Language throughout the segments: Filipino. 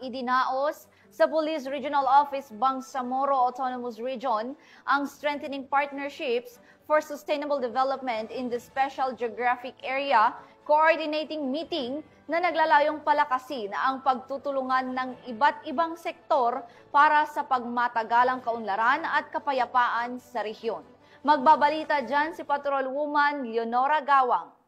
Idinaos sa Police Regional Office Bangsamoro Autonomous Region ang strengthening partnerships for sustainable development in the Special Geographic Area coordinating meeting na naglalayong palakasin ang pagtutulungan ng iba't ibang sektor para sa pagmatagalang kaunlaran at kapayapaan sa rehiyon. Magbabalita dyan si Patrolwoman Leonora Gawang.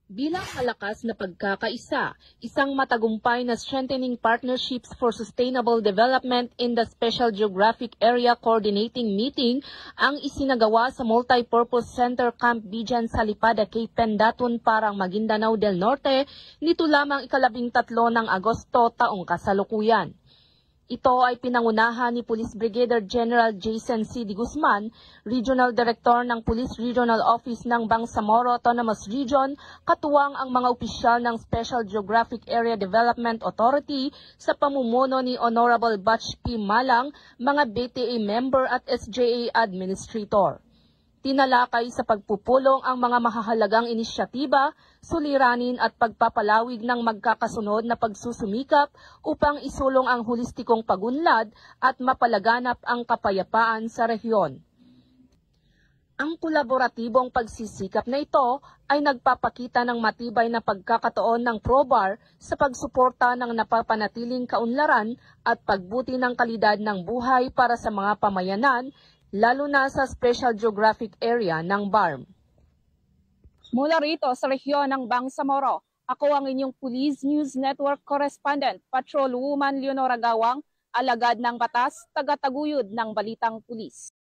Bilang malakas na pagkakaisa, isang matagumpay na strengthening partnerships for sustainable development in the Special Geographic Area Coordinating Meeting ang isinagawa sa Multipurpose Center Camp Bijan sa Lipada, Cape Pendatun, Parang, Maguindanao del Norte nito lamang 13 ng Agosto taong kasalukuyan. Ito ay pinangunahan ni Police Brigadier General Jason C. D. Guzman, Regional Director ng Police Regional Office ng Bangsamoro Autonomous Region, katuwang ang mga opisyal ng Special Geographic Area Development Authority sa pamumuno ni Honorable Batch P. Malang, mga BTA member at SJA Administrator. Tinalakay sa pagpupulong ang mga mahahalagang inisyatiba, suliranin at pagpapalawig ng magkakasunod na pagsusumikap upang isulong ang holistikong pagunlad at mapalaganap ang kapayapaan sa rehiyon. Ang kolaboratibong pagsisikap na ito ay nagpapakita ng matibay na pagkakataon ng PROBAR sa pagsuporta ng napapanatiling kaunlaran at pagbuti ng kalidad ng buhay para sa mga pamayanan, lalo na sa Special Geographic Area ng BARM. Mula rito sa rehiyon ng Bangsamoro, ako ang inyong Police News Network Correspondent, Patrolwoman Leonora Gawang, alagad ng batas, tagataguyod ng balitang pulis.